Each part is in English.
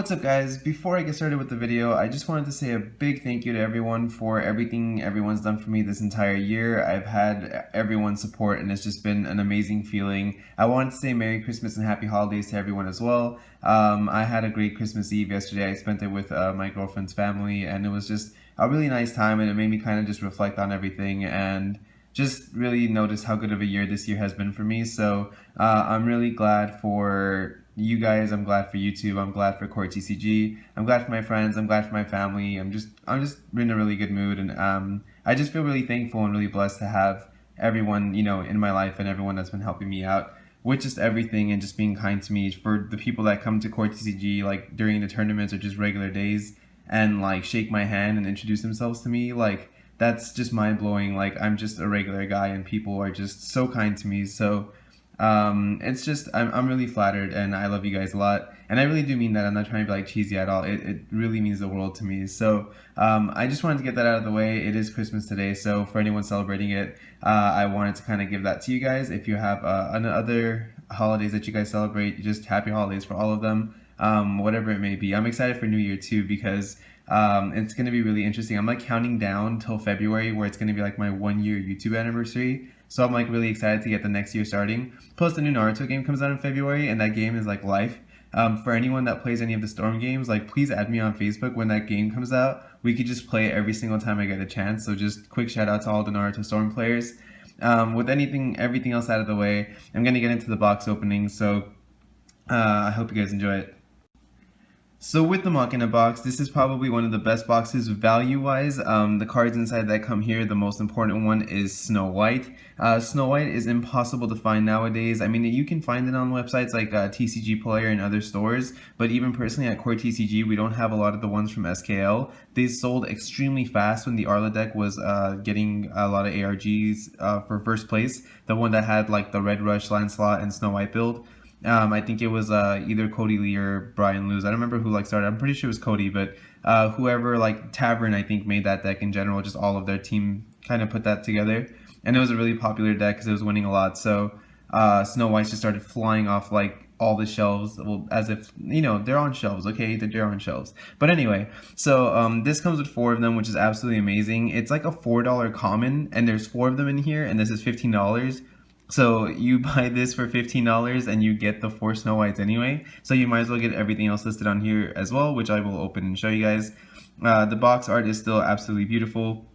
What's up guys? Before I get started with the video, I just wanted to say a big thank you to everyone for everything everyone's done for me this entire year. I've had everyone's support and it's just been an amazing feeling. I wanted to say Merry Christmas and Happy Holidays to everyone as well. I had a great Christmas Eve yesterday. I spent it with my girlfriend's family and it was just a really nice time, and it made me kind of just reflect on everything and just really notice how good of a year this year has been for me. So I'm really glad for you guys. I'm glad for YouTube. I'm glad for CoreTCG. I'm glad for my friends. I'm glad for my family. I'm just in a really good mood, and I just feel really thankful and really blessed to have everyone, in my life, and everyone that's been helping me out with just everything and just being kind to me. For the people that come to CoreTCG like during the tournaments or just regular days and like shake my hand and introduce themselves to me, like that's just mind blowing. Like I'm just a regular guy and people are just so kind to me. So it's just, I'm really flattered and I love you guys a lot. And I really do mean that. I'm not trying to be like cheesy at all. It really means the world to me. So I just wanted to get that out of the way. It is Christmas today. So for anyone celebrating it, I wanted to kind of give that to you guys. If you have other holidays that you guys celebrate, just happy holidays for all of them. Whatever it may be. I'm excited for New Year too, because it's going to be really interesting. I'm like counting down till February, where it's going to be like my 1 year YouTube anniversary. So I'm like really excited to get the next year starting. Plus the new Naruto game comes out in February, and that game is like life. For anyone that plays any of the Storm games, like please add me on Facebook when that game comes out. We could just play it every single time I get a chance. So just quick shout out to all the Naruto Storm players. With everything else out of the way, I'm going to get into the box opening. So I hope you guys enjoy it. So with the Machina box, this is probably one of the best boxes value-wise. The cards inside that come here, the most important one is Snow White. Snow White is impossible to find nowadays. I mean, you can find it on websites like TCG Player and other stores, but even personally at CoreTCG, we don't have a lot of the ones from SKL. They sold extremely fast when the Arla deck was getting a lot of ARGs for first place. The one that had like the Red Rush, Lancelot, and Snow White build. I think it was either Cody Lee or Brian Luz. I don't remember who like started. I'm pretty sure it was Cody, but whoever, like Tavern, I think made that deck in general. Just all of their team kind of put that together, and it was a really popular deck because it was winning a lot. So Snow White just started flying off like all the shelves, well, as if they're on shelves. Okay, they're on shelves. But anyway, so this comes with 4 of them, which is absolutely amazing. It's like a $4 common, and there's 4 of them in here, and this is $15. So you buy this for $15 and you get the 4 Snow Whites anyway. So you might as well get everything else listed on here as well, which I will open and show you guys. The box art is still absolutely beautiful.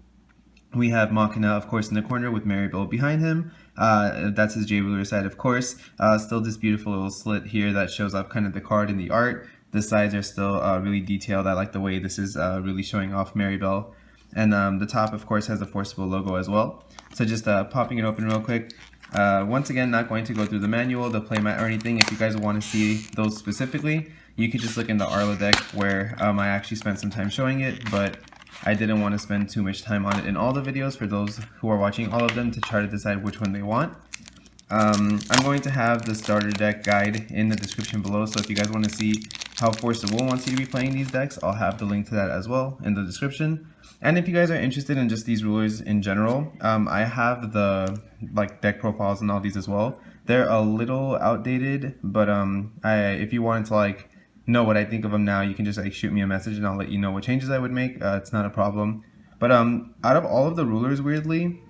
We have Machina, of course, in the corner with Maribel behind him. That's his J-Ruler side, of course. Still this beautiful little slit here that shows off kind of the card and the art. The sides are still really detailed. I like the way this is really showing off Maribel. And the top, of course, has the Forcible logo as well. So just popping it open real quick. Once again, not going to go through the manual, the playmat, or anything. If you guys want to see those specifically, you could just look in the Arla deck, where I actually spent some time showing it, but I didn't want to spend too much time on it in all the videos for those who are watching all of them to try to decide which one they want. I'm going to have the starter deck guide in the description below, so if you guys want to see how Force of Will wants you to be playing these decks, I'll have the link to that as well in the description. And if you guys are interested in just these rulers in general, I have the deck profiles and all these as well. They're a little outdated, but if you wanted to know what I think of them now, you can just shoot me a message and I'll let you know what changes I would make. It's not a problem. But out of all of the rulers, weirdly,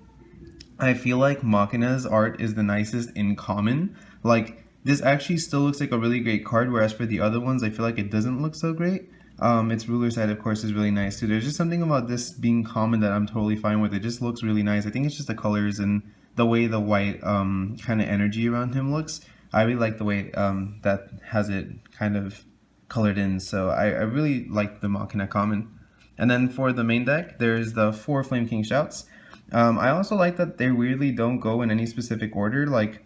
I feel like Machina's art is the nicest in common. Like, this actually still looks like a really great card, whereas for the other ones, I feel like it doesn't look so great. Its ruler side, of course, is really nice too. There's just something about this being common that I'm totally fine with. It just looks really nice. I think it's just the colors and the way the white kind of energy around him looks. I really like the way that has it kind of colored in. So I really like the Machina common. And then for the main deck, there's the 4 Flame King Shouts. I also like that they weirdly don't go in any specific order. Like,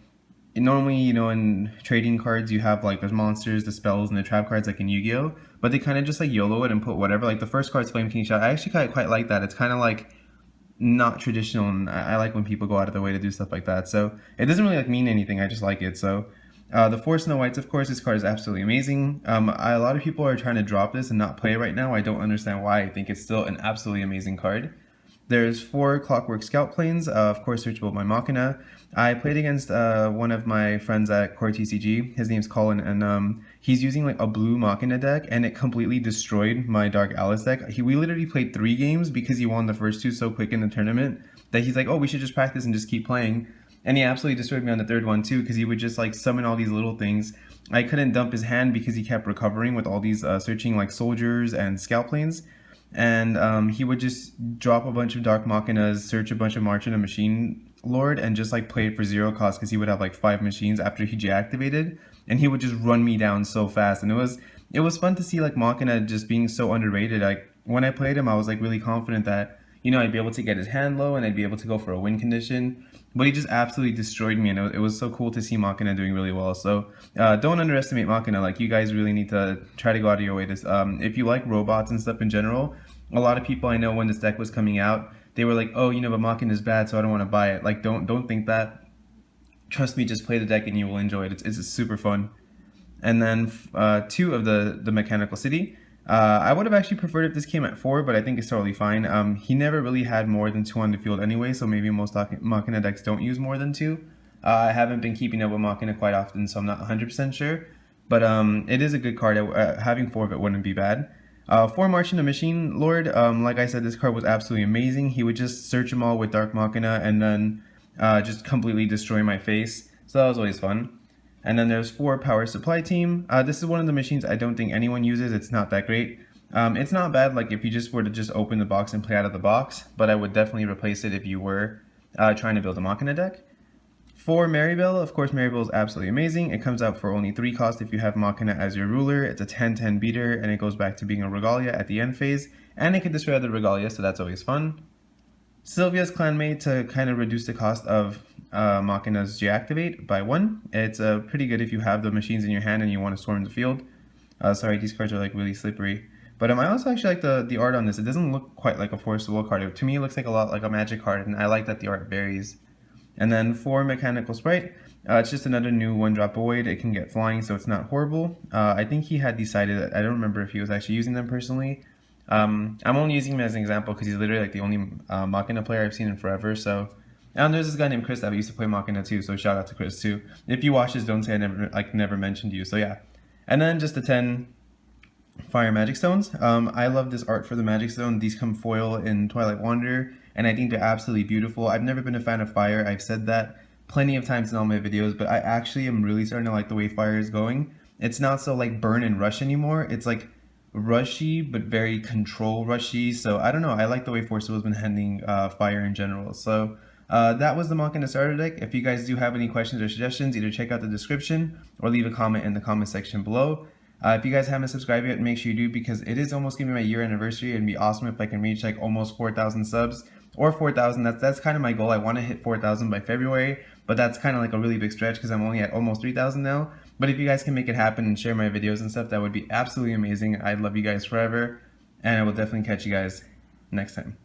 normally, in trading cards, you have the monsters, the spells, and the trap cards like in Yu-Gi-Oh! But they kind of just YOLO it and put whatever. Like the first card's Flame King Shout. I actually quite like that. It's kind of not traditional, and I like when people go out of their way to do stuff like that. So it doesn't really mean anything. I just like it. So the 4 Snow Whites, of course, this card is absolutely amazing. A lot of people are trying to drop this and not play it right now. I don't understand why. I think it's still an absolutely amazing card. There's 4 Clockwork Scout Planes, of course searchable by Machina. I played against one of my friends at CoreTCG. His name's Colin, and he's using like a blue Machina deck, and it completely destroyed my Dark Alice deck. We literally played 3 games because he won the first 2 so quick in the tournament that he's like, oh, we should just practice and just keep playing. And he absolutely destroyed me on the 3rd one too, because he would just like summon all these little things. I couldn't dump his hand because he kept recovering with all these searching like soldiers and scout planes. And he would just drop a bunch of Dark Machinas, search a bunch of Machina Machine Lord, and just like play it for 0 cost because he would have like 5 machines after he deactivated, and he would just run me down so fast. And it was fun to see like Machina just being so underrated. Like when I played him, I was like really confident that I'd be able to get his hand low and I'd be able to go for a win condition. But he just absolutely destroyed me, and it was so cool to see Machina doing really well. So don't underestimate Machina. Like you guys really need to try to go out of your way to if you like robots and stuff in general. A lot of people I know when this deck was coming out, they were like, oh, but Machina is bad, so I don't want to buy it. Like don't think that. Trust me, just play the deck and you will enjoy it. It's super fun. And then 2 of the Mechanical City. I would have actually preferred if this came at 4, but I think it's totally fine. He never really had more than 2 on the field anyway, so maybe most Machina decks don't use more than 2. I haven't been keeping up with Machina quite often, so I'm not 100% sure. But it is a good card. Having 4 of it wouldn't be bad. 4 Machina Machine Lord, like I said, this card was absolutely amazing. He would just search them all with Dark Machina and then just completely destroy my face. So that was always fun. And then there's 4 Power Supply Team. This is one of the machines I don't think anyone uses. It's not that great. It's not bad like if you just were to just open the box and play out of the box, but I would definitely replace it if you were trying to build a Machina deck. 4 Maribel, of course Maribel is absolutely amazing. It comes out for only 3 cost if you have Machina as your ruler. It's a 10/10 beater, and it goes back to being a Regalia at the end phase, and it can destroy other Regalia, so that's always fun. Sylvia's Clanmate to kind of reduce the cost of Machina's deactivate by 1. It's pretty good if you have the machines in your hand and you want to storm the field. Sorry, these cards are like really slippery. But I also actually like the art on this. It doesn't look quite like a forcible card. To me, it looks like a lot like a magic card, and I like that the art varies. And then 4 Mechanical Sprite. It's just another new 1-drop void. It can get flying, so it's not horrible. I think he had decided, I don't remember if he was actually using them personally. I'm only using him as an example because he's literally like the only Machina player I've seen in forever. So, and there's this guy named Chris that used to play Machina too. So shout out to Chris too. If you watch this, don't say I never mentioned you. So yeah. And then just the 10 Fire Magic Stones. I love this art for the Magic Stone. These come foil in Twilight Wanderer, and I think they're absolutely beautiful. I've never been a fan of fire. I've said that plenty of times in all my videos, but I actually am really starting to like the way fire is going. It's not so like burn and rush anymore. It's like rushy, but very control rushy. So I don't know. I like the way Forcible has been handling fire in general. So that was the Machina starter deck. If you guys do have any questions or suggestions, either check out the description or leave a comment in the comment section below. If you guys haven't subscribed yet, make sure you do, because it is almost giving me my year anniversary. It'd be awesome if I can reach like almost 4,000 subs or 4,000. That's kind of my goal. I want to hit 4,000 by February, but that's kind of like a really big stretch because I'm only at almost 3,000 now. But if you guys can make it happen and share my videos and stuff, that would be absolutely amazing. I'd love you guys forever, and I will definitely catch you guys next time.